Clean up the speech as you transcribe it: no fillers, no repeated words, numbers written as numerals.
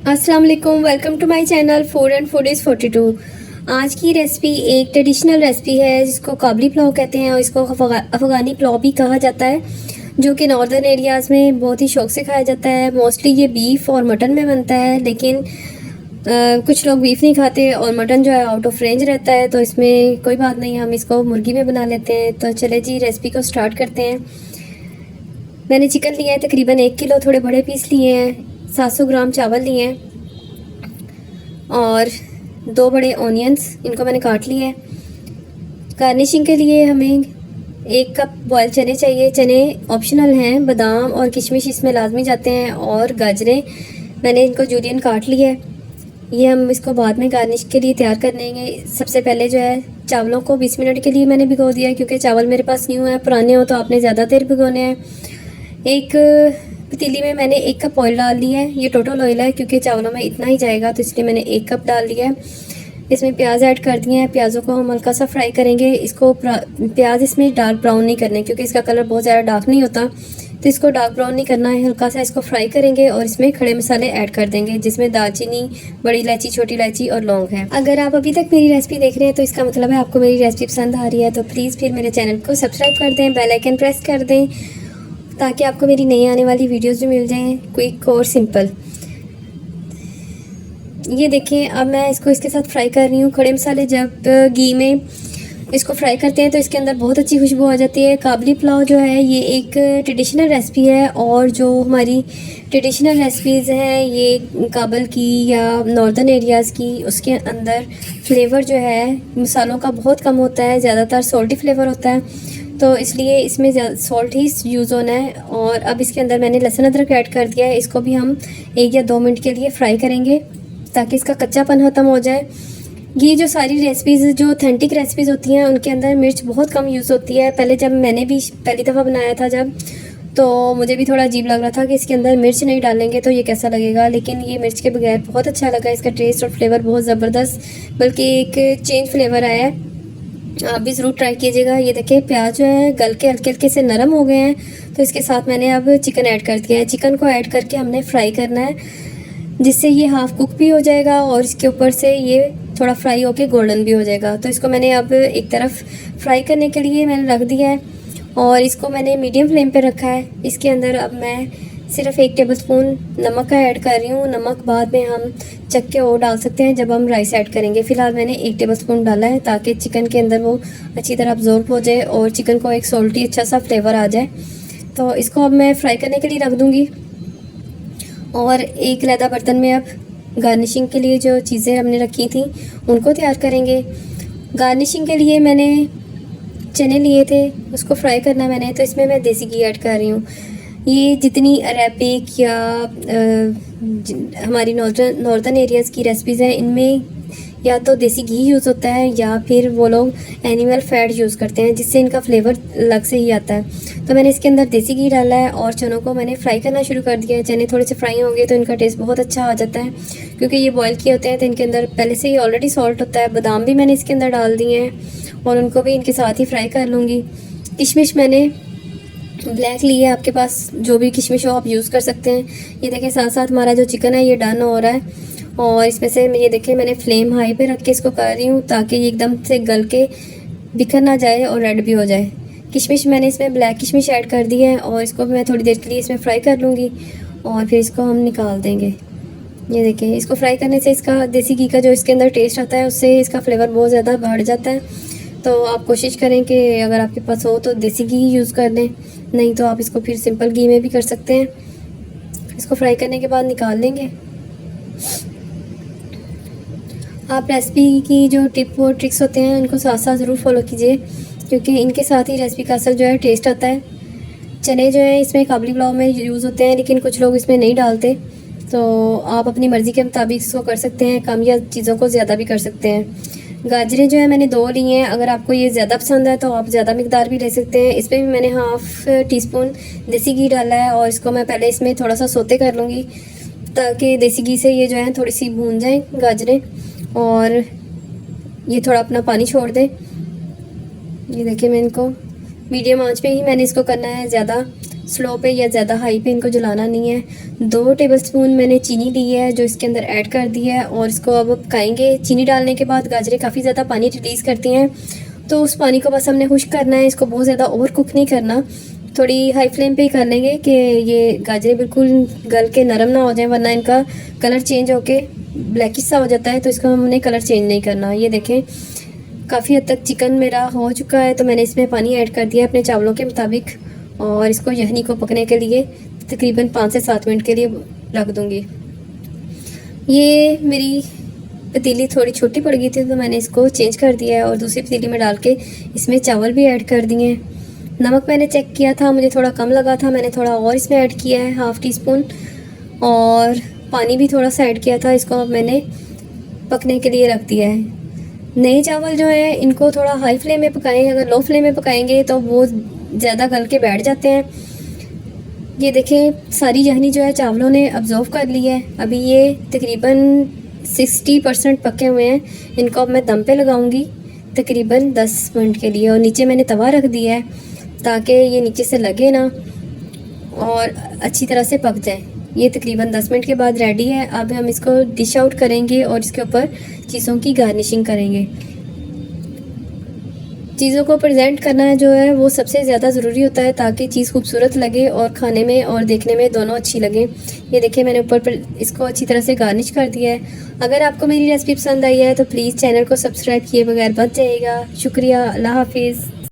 अस्सलाम वालेकुम, welcome to my channel food and foodies 42। आज की रेसिपी एक ट्रेडिशनल रेसिपी है जिसको काबली पुलाव कहते हैं और इसको अफ़गानी पुलाव भी कहा जाता है, जो कि नॉर्दर्न एरियाज़ में बहुत ही शौक़ से खाया जाता है। मोस्टली ये बीफ और मटन में बनता है, लेकिन कुछ लोग बीफ नहीं खाते और मटन जो है आउट ऑफ रेंज रहता है, तो इसमें कोई बात नहीं, हम इसको मुर्गी में बना लेते हैं। तो चले जी रेसिपी को स्टार्ट करते हैं। मैंने चिकन लिया है तकरीबन 1 किलो, थोड़े बड़े पीस लिए हैं। 700 ग्राम चावल लिए हैं और 2 बड़े ऑनियंस, इनको मैंने काट लिया है। गार्निशिंग के लिए हमें 1 कप बॉयल चने चाहिए। चने ऑप्शनल हैं, बादाम और किशमिश इसमें लाजमी जाते हैं, और गाजरें मैंने इनको जूलियन काट लिया है। ये हम इसको बाद में गार्निश के लिए तैयार कर लेंगे। सबसे पहले जो है चावलों को 20 मिनट के लिए मैंने भिगो दिया है, क्योंकि चावल मेरे पास न्यू है, पुराने हो तो आपने ज़्यादा देर भिगोने हैं। एक पतीली में मैंने 1 कप ऑयल डाल लिया है। ये टोटल ऑयल है, क्योंकि चावलों में इतना ही जाएगा, तो इसलिए मैंने 1 कप डाल लिया है। इसमें प्याज ऐड कर दिए हैं। प्याज़ों को हम हल्का सा फ्राई करेंगे। इसको प्याज इसमें डार्क ब्राउन नहीं करने, क्योंकि इसका कलर बहुत ज़्यादा डार्क नहीं होता, तो इसको डार्क ब्राउन नहीं करना है। हल्का सा इसको फ्राई करेंगे और इसमें खड़े मसाले ऐड कर देंगे, जिसमें दालचीनी, बड़ी इलायची, छोटी इलायची और लौंग है। अगर आप अभी तक मेरी रेसिपी देख रहे हैं तो इसका मतलब है आपको मेरी रेसिपी पसंद आ रही है, तो प्लीज़ फिर मेरे चैनल को सब्सक्राइब कर दें, बेल आइकन प्रेस कर दें, ताकि आपको मेरी नई आने वाली वीडियोस भी मिल जाएं, क्विक और सिंपल। ये देखें, अब मैं इसको इसके साथ फ्राई कर रही हूँ। खड़े मसाले जब घी में इसको फ्राई करते हैं तो इसके अंदर बहुत अच्छी खुशबू आ जाती है। काबली पुलाव जो है ये एक ट्रेडिशनल रेसिपी है, और जो हमारी ट्रेडिशनल रेसिपीज़ हैं ये काबल की या नॉर्दर्न एरियाज़ की, उसके अंदर फ्लेवर जो है मसालों का बहुत कम होता है, ज़्यादातर सॉल्टी फ्लेवर होता है, तो इसलिए इसमें सॉल्ट ही यूज़ होना है। और अब इसके अंदर मैंने लहसुन अदरक ऐड कर दिया है। इसको भी हम 1 या 2 मिनट के लिए फ्राई करेंगे, ताकि इसका कच्चापन ख़त्म हो जाए। ये जो सारी रेसिपीज़ जो ऑथेंटिक रेसिपीज़ होती हैं उनके अंदर मिर्च बहुत कम यूज़ होती है। पहले जब मैंने भी पहली दफ़ा बनाया था जब, तो मुझे भी थोड़ा अजीब लग रहा था कि इसके अंदर मिर्च नहीं डालेंगे तो ये कैसा लगेगा, लेकिन ये मिर्च के बगैर बहुत अच्छा लगा। इसका टेस्ट और फ्लेवर बहुत ज़बरदस्त, बल्कि एक चेंज फ्लेवर आया है। आप भी ज़रूर ट्राई कीजिएगा। ये देखिए प्याज जो है गल के हल्के हल्के से नरम हो गए हैं, तो इसके साथ मैंने अब चिकन ऐड कर दिया है। चिकन को ऐड करके हमने फ्राई करना है, जिससे ये हाफ़ कुक भी हो जाएगा और इसके ऊपर से ये थोड़ा फ्राई होके गोल्डन भी हो जाएगा। तो इसको मैंने अब एक तरफ फ्राई करने के लिए मैंने रख दिया है, और इसको मैंने मीडियम फ्लेम पे रखा है। इसके अंदर अब मैं सिर्फ 1 टेबलस्पून नमक का ऐड कर रही हूँ। नमक बाद में हम चख के और डाल सकते हैं जब हम राइस ऐड करेंगे। फ़िलहाल मैंने 1 टेबलस्पून डाला है, ताकि चिकन के अंदर वो अच्छी तरह अब्जॉर्ब हो जाए और चिकन को एक सॉल्टी अच्छा सा फ्लेवर आ जाए। तो इसको अब मैं फ्राई करने के लिए रख दूँगी, और एक अलहदा बर्तन में अब गार्निशिंग के लिए जो चीज़ें हमने रखी थी उनको तैयार करेंगे। गार्निशिंग के लिए मैंने चने लिए थे, उसको फ्राई करना मैंने, तो इसमें मैं देसी घी ऐड कर रही हूँ। ये जितनी अरेबिक या हमारी नॉर्दर्न एरियाज़ की रेसिपीज़ हैं, इनमें या तो देसी घी यूज़ होता है या फिर वो लोग एनिमल फैट यूज़ करते हैं, जिससे इनका फ्लेवर अलग से ही आता है। तो मैंने इसके अंदर देसी घी डाला है और चनों को मैंने फ्राई करना शुरू कर दिया है। चने थोड़े से फ्राई होंगे तो इनका टेस्ट बहुत अच्छा आ जाता है, क्योंकि ये बॉयल किए होते हैं तो इनके अंदर पहले से ही ऑलरेडी सॉल्ट होता है। बादाम भी मैंने इसके अंदर डाल दिए हैं और उनको भी इनके साथ ही फ्राई कर लूँगी। किशमिश मैंने ब्लैक ली है, आपके पास जो भी किशमिश हो आप यूज़ कर सकते हैं। ये देखें साथ साथ हमारा जो चिकन है ये डन हो रहा है, और इसमें से ये देखें मैंने फ्लेम हाई पे रख के इसको कर रही हूँ, ताकि ये एकदम से गल के बिखर ना जाए और रेड भी हो जाए। किशमिश मैंने इसमें ब्लैक किशमिश ऐड कर दी है, और इसको मैं थोड़ी देर के लिए इसमें फ्राई कर लूँगी, और फिर इसको हम निकाल देंगे। ये देखें, इसको फ्राई करने से इसका देसी घी का जो इसके अंदर टेस्ट आता है उससे इसका फ्लेवर बहुत ज़्यादा बढ़ जाता है। तो आप कोशिश करें कि अगर आपके पास हो तो देसी घी यूज़ कर लें, नहीं तो आप इसको फिर सिंपल घी में भी कर सकते हैं। इसको फ्राई करने के बाद निकाल लेंगे। आप रेसिपी की जो टिप और ट्रिक्स होते हैं उनको साथ साथ ज़रूर फॉलो कीजिए, क्योंकि इनके साथ ही रेसिपी का असल जो है टेस्ट आता है। चने जो है इसमें काबली पुलाव में यूज़ होते हैं, लेकिन कुछ लोग इसमें नहीं डालते, तो आप अपनी मर्ज़ी के मुताबिक इसको कर सकते हैं, कम या चीज़ों को ज़्यादा भी कर सकते हैं। गाजरें जो है मैंने 2 ली हैं। अगर आपको ये ज़्यादा पसंद है तो आप ज़्यादा मिकदार भी ले सकते हैं। इस पर भी मैंने हाफ़ टीस्पून देसी घी डाला है, और इसको मैं पहले इसमें थोड़ा सा सोते कर लूँगी, ताकि देसी घी से ये जो है थोड़ी सी भून जाएं गाजरें, और ये थोड़ा अपना पानी छोड़ दें। ये देखिए मैं इनको मीडियम आंच पे ही मैंने इसको करना है, ज़्यादा स्लो पे या ज़्यादा हाई पे इनको जलाना नहीं है। 2 टेबलस्पून मैंने चीनी ली है जो इसके अंदर ऐड कर दी है और इसको अब पकाएंगे। चीनी डालने के बाद गाजरें काफ़ी ज़्यादा पानी रिलीज़ करती हैं, तो उस पानी को बस हमने खुश्क करना है, इसको बहुत ज़्यादा ओवर कुक नहीं करना। थोड़ी हाई फ्लेम पे ही कर लेंगे कि ये गाजरें बिल्कुल गल के नरम ना हो जाएं, वरना इनका कलर चेंज होके ब्लैकिश सा हो जाता है, तो इसका हमने कलर चेंज नहीं करना। ये देखें काफ़ी हद तक चिकन मेरा हो चुका है, तो मैंने इसमें पानी ऐड कर दिया अपने चावलों के मुताबिक और इसको यखनी को पकने के लिए तकरीबन 5 से 7 मिनट के लिए रख दूँगी। ये मेरी पतीली थोड़ी छोटी पड़ गई थी, तो मैंने इसको चेंज कर दिया है और दूसरी पतीली में डाल के इसमें चावल भी ऐड कर दिए हैं। नमक मैंने चेक किया था, मुझे थोड़ा कम लगा था, मैंने थोड़ा और इसमें ऐड किया है, हाफ़ टी स्पून, और पानी भी थोड़ा सा ऐड किया था। इसको अब मैंने पकने के लिए रख दिया है। नए चावल जो है इनको थोड़ा हाई फ्लेम में पकाएं, अगर लो फ्लेम में पकाएंगे तो वो ज़्यादा गल के बैठ जाते हैं। ये देखें सारी यखनी जो है चावलों ने अब्जॉर्व कर ली है। अभी ये तकरीबन 60% पके हुए हैं। इनको अब मैं दम पे लगाऊंगी तकरीबन 10 मिनट के लिए, और नीचे मैंने तवा रख दिया है ताकि ये नीचे से लगे ना और अच्छी तरह से पक जाए। ये तकरीबन 10 मिनट के बाद रेडी है। अब हम इसको डिश आउट करेंगे और इसके ऊपर चीज़ों की गार्निशिंग करेंगे। चीज़ों को प्रेजेंट करना जो है वो सबसे ज़्यादा ज़रूरी होता है ताकि चीज़ खूबसूरत लगे और खाने में और देखने में दोनों अच्छी लगे। ये देखिए मैंने ऊपर पर इसको अच्छी तरह से गार्निश कर दिया है। अगर आपको मेरी रेसिपी पसंद आई है तो प्लीज़ चैनल को सब्सक्राइब किए बगैर मत जाइएगा। शुक्रिया, अल्लाह हाफिज़।